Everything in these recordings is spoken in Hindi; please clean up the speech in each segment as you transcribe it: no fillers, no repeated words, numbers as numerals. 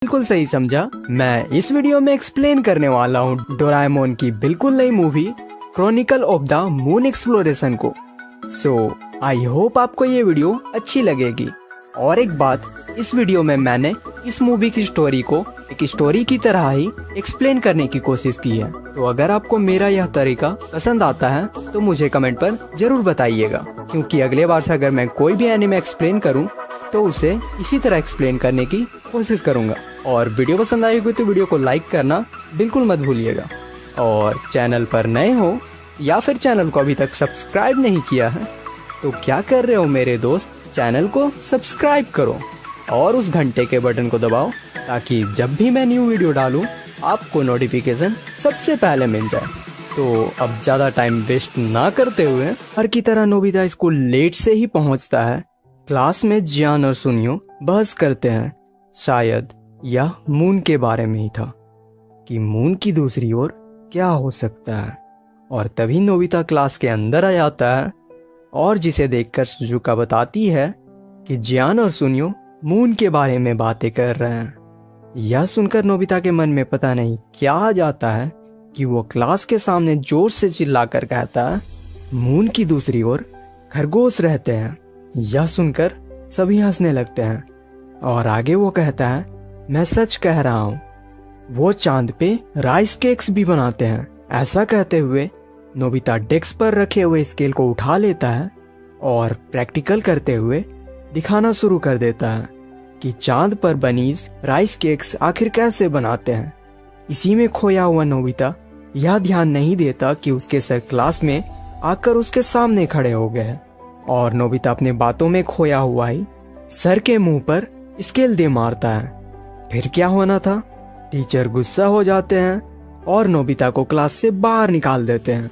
बिल्कुल सही समझा। मैं इस वीडियो में एक्सप्लेन करने वाला हूँ डोरेमोन की बिल्कुल नई movie chronicle of the moon exploration को। आई होप आपको ये वीडियो अच्छी लगेगी। और एक बात, इस वीडियो में मैंने इस मूवी की स्टोरी को एक स्टोरी की तरह ही एक्सप्लेन करने की कोशिश की है। तो अगर आपको मेरा यह तरीका पसंद आता है तो मुझे कमेंट पर जरूर बताइएगा, क्योंकि अगले बार से अगर मैं कोई भी एनीमे एक्सप्लेन करूं तो उसे इसी तरह एक्सप्लेन करने की कोशिश करूंगा। और वीडियो पसंद आई होगी तो वीडियो को लाइक करना बिल्कुल मत भूलिएगा। और चैनल पर नए हो या फिर चैनल को अभी तक सब्सक्राइब नहीं किया है तो क्या कर रहे हो मेरे दोस्त, चैनल को सब्सक्राइब करो और उस घंटे के बटन को दबाओ ताकि जब भी मैं न्यू वीडियो डालूं आपको नोटिफिकेशन सबसे पहले मिल जाए। तो अब ज़्यादा टाइम वेस्ट ना करते हुए हर की तरह नोबिता स्कूल लेट से ही पहुंचता है। क्लास में जियान और सुनियो बहस करते हैं। शायद यह मून के बारे में ही था कि मून की दूसरी ओर क्या हो सकता है। और तभी नोबिता क्लास के अंदर आ जाता है और जिसे देखकर सुजुका बताती है कि जियान और सुनियो मून के बारे में बातें कर रहे हैं। यह सुनकर नोबिता के मन में पता नहीं क्या आ जाता है कि वो क्लास के सामने जोर से चिल्लाकर कहता है, मून की दूसरी ओर खरगोश रहते हैं। यह सुनकर सभी हंसने लगते हैं और आगे वो कहता है, मैं सच कह रहा हूँ, वो चांद पे राइस केक्स भी बनाते हैं। ऐसा कहते हुए नोबिता डेस्क पर रखे हुए स्केल को उठा लेता है और प्रैक्टिकल करते हुए दिखाना शुरू कर देता है कि चांद पर बनीज राइस केक्स आखिर कैसे बनाते हैं। इसी में खोया हुआ नोबिता यह ध्यान नहीं देता कि उसके सर क्लास में आकर उसके सामने खड़े हो गए और नोबिता अपने बातों में खोया हुआ ही सर के मुंह पर स्केल दे मारता है। फिर क्या होना था, टीचर गुस्सा हो जाते हैं और नोबिता को क्लास से बाहर निकाल देते हैं।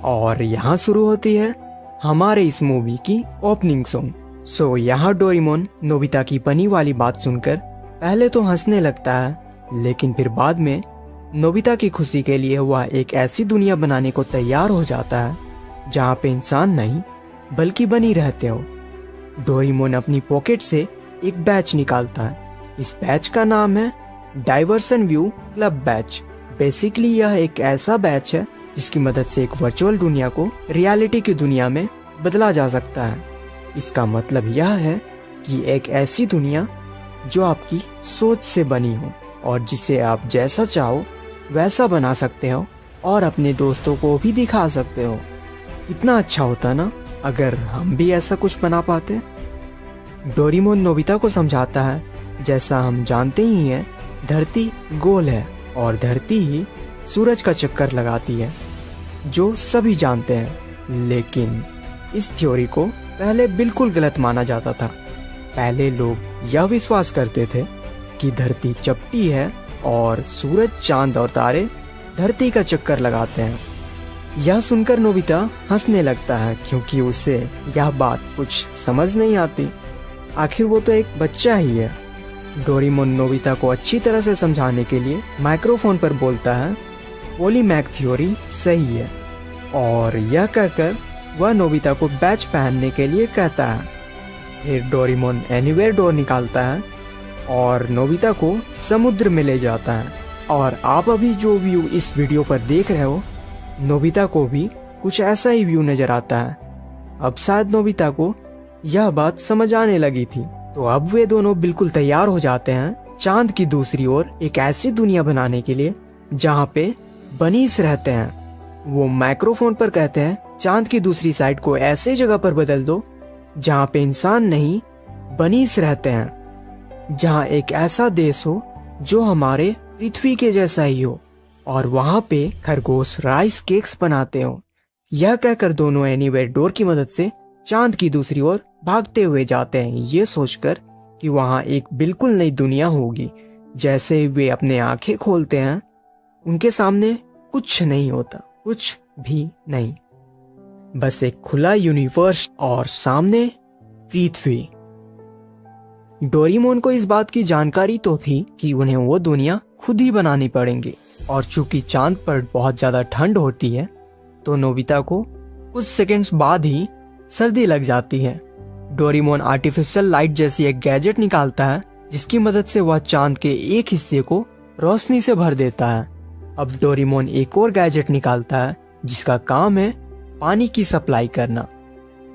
और यहाँ शुरू होती है हमारे इस मूवी की ओपनिंग सॉन्ग। यहाँ डोरेमोन नोबिता की बनी वाली बात सुनकर पहले तो हंसने लगता है, लेकिन फिर बाद में नोबिता की खुशी के लिए वह एक ऐसी दुनिया बनाने को तैयार हो जाता है जहाँ पे इंसान नहीं बल्कि बनी रहते हो। डोरेमोन अपनी पॉकेट से एक बैच निकालता है। इस बैच का नाम है diversion view club batch. Basically यह एक ऐसा बैच है जिसकी मदद से एक वर्चुअल दुनिया को रियलिटी की दुनिया में बदला जा सकता है। इसका मतलब यह है कि एक ऐसी दुनिया जो आपकी सोच से बनी हो और जिसे आप जैसा चाहो वैसा बना सकते हो और अपने दोस्तों को भी दिखा सकते हो। कितना अच्छा होता ना अगर हम भी ऐसा कुछ बना पाते। डोरेमोन नोबिता को समझाता है, जैसा हम जानते ही हैं धरती गोल है और धरती ही सूरज का चक्कर लगाती है, जो सभी जानते हैं। लेकिन इस थ्योरी को पहले बिल्कुल गलत माना जाता था। पहले लोग यह विश्वास करते थे कि धरती चपटी है और सूरज, चांद और तारे धरती का चक्कर लगाते हैं। यह सुनकर नोबिता हंसने लगता है क्योंकि उसे यह बात कुछ समझ नहीं आती। आखिर वो तो एक बच्चा ही है। डोरेमोन नोबिता को अच्छी तरह से समझाने के लिए माइक्रोफोन पर बोलता है, पॉलीमैग थ्योरी सही है। और यह कहकर वह नोबिता को बैच पहनने के लिए कहता है। फिर डोरेमोन एनीवेयर डोर निकालता है और नोबिता को समुद्र में ले जाता है। और आप अभी जो व्यू इस वीडियो पर देख रहे हो, नोबिता को भी कुछ ऐसा ही व्यू नजर आता है। अब शायद नोबिता को यह बात समझ आने लगी थी। तो अब वे दोनों बिल्कुल तैयार हो जाते हैं चांद की दूसरी ओर एक ऐसी दुनिया बनाने के लिए जहाँ पे बनीस रहते हैं। वो माइक्रोफोन पर कहते हैं, चांद की दूसरी साइड को ऐसे जगह पर बदल दो जहाँ पे इंसान नहीं बनीस रहते हैं, जहाँ एक ऐसा देश हो जो हमारे पृथ्वी के जैसा ही हो और वहाँ पे खरगोश राइस केक्स बनाते हो। यह कहकर दोनों एनीवेयर डोर की मदद से चांद की दूसरी ओर भागते हुए जाते हैं, ये सोचकर कि वहाँ एक बिल्कुल नई दुनिया होगी। जैसे ही वे अपने आंखें खोलते हैं उनके सामने कुछ नहीं होता, कुछ भी नहीं, बस एक खुला यूनिवर्स और सामने पृथ्वी। डोरेमोन को इस बात की जानकारी तो थी कि उन्हें वो दुनिया खुद ही बनानी पड़ेंगी। और चूंकि चांद पर बहुत ज़्यादा ठंड होती है तो नोबिता को कुछ सेकंड्स बाद ही सर्दी लग जाती है। डोरेमोन आर्टिफिशियल लाइट जैसी एक गैजेट निकालता है जिसकी मदद से वह चांद के एक हिस्से को रोशनी से भर देता है। अब डोरेमोन एक और गैजेट निकालता है जिसका काम है पानी की सप्लाई करना।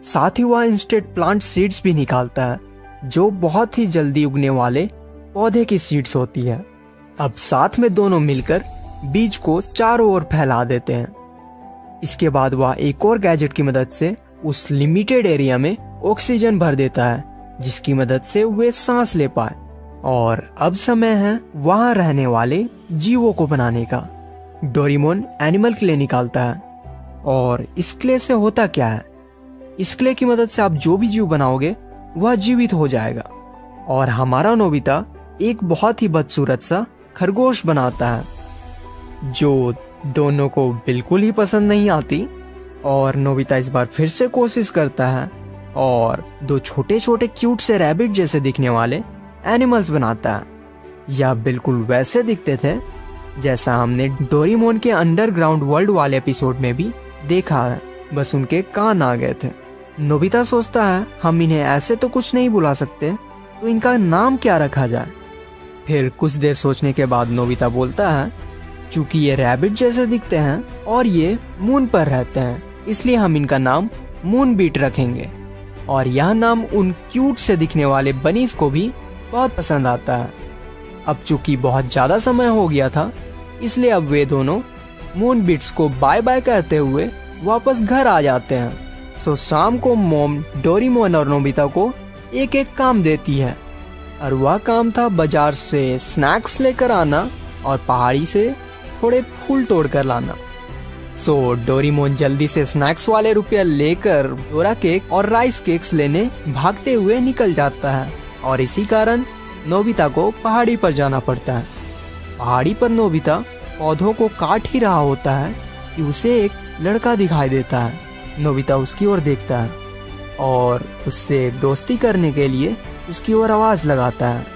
साथ ही वह इंस्टेंट प्लांट सीड्स भी निकालता है जो बहुत ही जल्दी उगने वाले पौधे की सीड्स होती है। अब साथ में दोनों मिलकर बीज को चारों ओर फैला देते हैं। इसके बाद वह एक और गैजेट की मदद से उस लिमिटेड एरिया में ऑक्सीजन भर देता है जिसकी मदद से वे सांस ले पाए। और अब समय है वहां रहने वाले जीवों को बनाने का। डोरेमोन एनिमल क्ले निकालता है। और इस क्ले से होता क्या है, इस क्ले की मदद से आप जो भी जीव बनाओगे वह जीवित हो जाएगा। और हमारा नोबिता एक बहुत ही बदसूरत सा खरगोश बनाता है जो दोनों को बिल्कुल ही पसंद नहीं आती। और नोबिता इस बार फिर से कोशिश करता है और दो छोटे छोटे क्यूट से रैबिट जैसे दिखने वाले एनिमल्स बनाता है। यह बिल्कुल वैसे दिखते थे जैसा हमने डोरेमोन के अंडरग्राउंड वर्ल्ड वाले एपिसोड में भी देखा है, बस उनके कान आ गए थे। नोबिता सोचता है हम इन्हें ऐसे तो कुछ नहीं बुला सकते, तो इनका नाम क्या रखा जाए। फिर कुछ देर सोचने के बाद नोबिता बोलता है चूंकि ये रैबिट जैसे दिखते हैं और ये मून पर रहते हैं, इसलिए हम इनका नाम मून बीट रखेंगे। और यह नाम उन क्यूट से दिखने वाले बनीज को भी बहुत पसंद आता है। अब चूंकि बहुत ज्यादा समय हो गया था, इसलिए अब वे दोनों मून बीट्स को बाय बाय कहते हुए वापस घर आ जाते हैं। सो शाम को मॉम डोरेमोन और नोबिता को एक एक काम देती है और वह काम था बाजार से स्नैक्स लेकर आना और पहाड़ी से थोड़े फूल तोड़ कर लाना। सो डोरेमोन जल्दी से स्नैक्स वाले रुपया लेकर डोरा केक और राइस केक्स लेने भागते हुए निकल जाता है। और इसी कारण नोबिता को पहाड़ी पर जाना पड़ता है। पहाड़ी पर नोबिता पौधों को काट ही रहा होता है कि उसे एक लड़का दिखाई देता है। नोबिता उसकी ओर देखता है और उससे दोस्ती करने के लिए उसकी ओर आवाज लगाता है।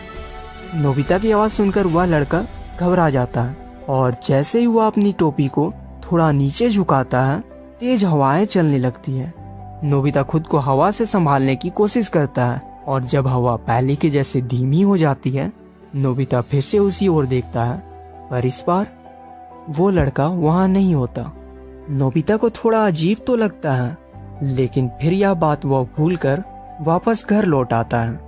नोबिता की आवाज सुनकर वह लड़का घबरा जाता है और जैसे ही वह अपनी टोपी को थोड़ा नीचे झुकाता है, तेज हवाएं चलने लगती है। नोबिता खुद को हवा से संभालने की कोशिश करता है और जब हवा पहले के जैसे धीमी हो जाती है, नोबिता फिर से उसी ओर देखता है, पर इस बार वो लड़का वहां नहीं होता। नोबिता को थोड़ा अजीब तो लगता है, लेकिन फिर यह बात वह भूलकर वापस घर लौट आता है।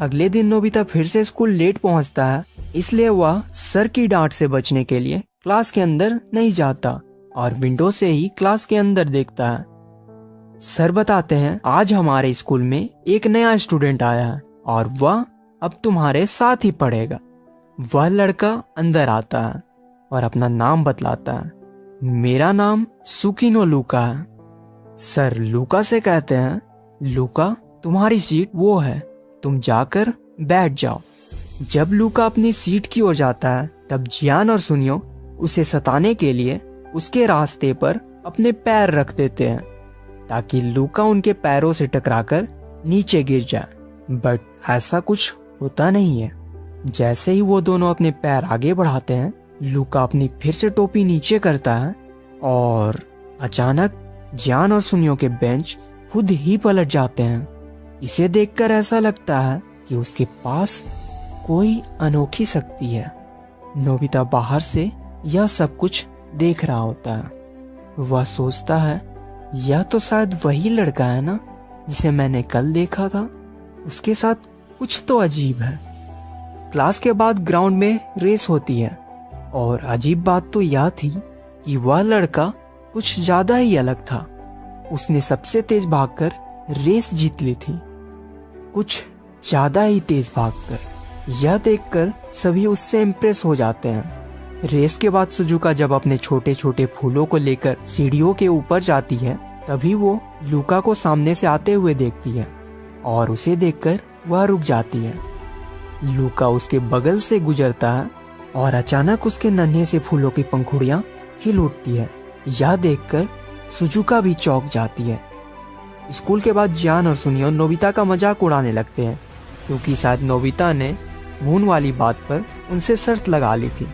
अगले दिन नोबिता फिर से स्कूल लेट पहुंचता है, इसलिए वह सर की डांट से बचने के लिए क्लास के अंदर नहीं जाता और विंडो से ही क्लास के अंदर देखता है। सर बताते हैं आज हमारे स्कूल में एक नया स्टूडेंट आया है और वह अब तुम्हारे साथ ही पढ़ेगा। वह लड़का अंदर आता है और अपना नाम बतलाता है। मेरा नाम सुकिनो लूका है। सर लूका से कहते हैं लूका तुम्हारी सीट वो है, तुम जाकर बैठ जाओ। जब लूका अपनी सीट की ओर जाता है तब जियान और सुनियो उसे सताने के लिए उसके रास्ते पर अपने पैर रख देते हैं ताकि लूका उनके पैरों से टकराकर नीचे गिर जाए। बट ऐसा कुछ होता नहीं है। जैसे ही वो दोनों अपने पैर आगे बढ़ाते हैं, लूका अपनी फिर से टोपी नीचे करता है और अचानक जियान और सुनियो के बेंच खुद ही पलट जाते हैं। इसे देखकर ऐसा लगता है कि उसके पास कोई अनोखी शक्ति है। नोबिता बाहर से यह सब कुछ देख रहा होता है। वह सोचता है यह तो शायद वही लड़का है ना जिसे मैंने कल देखा था। उसके साथ कुछ तो अजीब है। क्लास के बाद ग्राउंड में रेस होती है और अजीब बात तो यह थी कि वह लड़का कुछ ज्यादा ही अलग था। उसने सबसे तेज भागकर रेस जीत ली थी, कुछ ज्यादा ही तेज भागकर। यह देखकर सभी उससे इम्प्रेस हो जाते हैं। रेस के बाद सुजुका जब अपने छोटे छोटे फूलों को लेकर सीढ़ियों के ऊपर जाती है, तभी वो लूका को सामने से आते हुए देखती है और उसे देखकर वह रुक जाती है। लूका उसके बगल से गुजरता है और अचानक उसके नन्हे से फूलों की पंखुड़ियां हिल उठती है। यह देखकर सुजुका भी चौंक जाती है। स्कूल के बाद जियान और सुनियो नोबिता का मजाक उड़ाने लगते हैं क्योंकि शायद नोबिता ने मून वाली बात पर उनसे शर्त लगा ली थी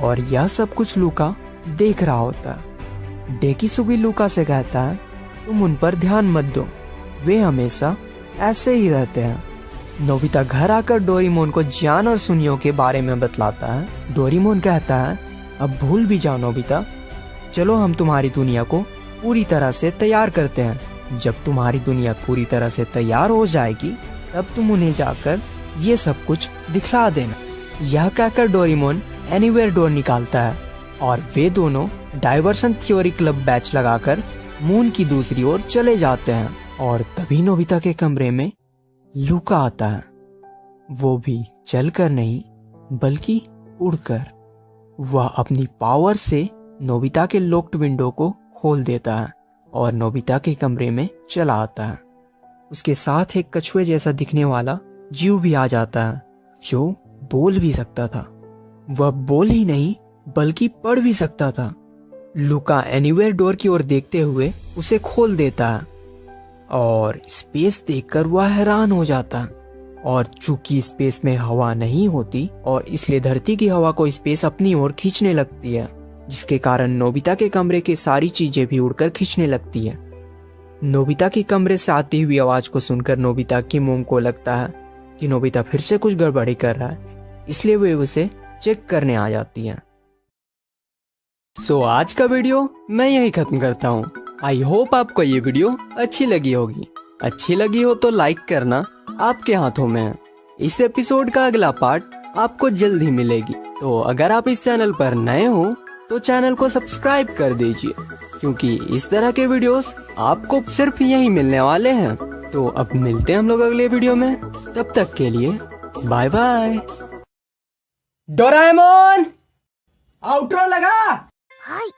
और यह सब कुछ लूका देख रहा होता है। डेकिसुगी लूका से कहता है तुम उन पर ध्यान मत दो, वे हमेशा ऐसे ही रहते हैं। नोबिता घर आकर डोरेमोन को जियान और सुनियो के बारे में बतलाता है। डोरेमोन कहता है, अब भूल भी जाओ नोबिता, चलो हम तुम्हारी दुनिया को पूरी तरह से तैयार करते हैं। जब तुम्हारी दुनिया पूरी तरह से तैयार हो जाएगी तब तुम उन्हें जाकर ये सब कुछ दिखला देना। यह कहकर डोरेमोन एनीवेयर डोर निकालता है और वे दोनों डाइवर्सन थ्योरी क्लब बैच लगाकर मून की दूसरी ओर चले जाते हैं। और तभी नोबिता के कमरे में लूका आता है। वो भी चलकर नहीं बल्कि उड़कर। वह अपनी पावर से नोबिता के लॉक्ड विंडो को खोल देता है और नोबिता के कमरे में चला आता है। उसके साथ एक कछुए जैसा दिखने वाला जीव भी आ जाता है जो बोल भी सकता था। वह बोल ही नहीं बल्कि पढ़ भी सकता था। लूका एनीवेयर डोर की ओर देखते हुए उसे खोल देता है और स्पेस देखकर वह हैरान हो जाता है। और चूंकि स्पेस में हवा नहीं होती और इसलिए धरती की हवा को स्पेस अपनी ओर खींचने लगती है, जिसके कारण नोबिता के कमरे की सारी चीजें भी उड़कर खींचने लगती है। नोबिता के कमरे से आती हुई आवाज को सुनकर नोबिता की मोम को लगता है कि नोबिता फिर से कुछ गड़बड़ी कर रहा है, इसलिए वे उसे चेक करने आ जाती है। सो आज का वीडियो मैं यही खत्म करता हूँ। आई होप आपको ये वीडियो अच्छी लगी होगी। अच्छी लगी हो तो लाइक करना आपके हाथों में है। इस एपिसोड का अगला पार्ट आपको जल्द ही मिलेगी। तो अगर आप इस चैनल पर नए हो तो चैनल को सब्सक्राइब कर दीजिए, क्योंकि इस तरह के वीडियोस आपको सिर्फ यही मिलने वाले हैं। तो अब मिलते हैं हम लोग अगले वीडियो में। तब तक के लिए बाय बाय। Doraemon outro लगा।はい。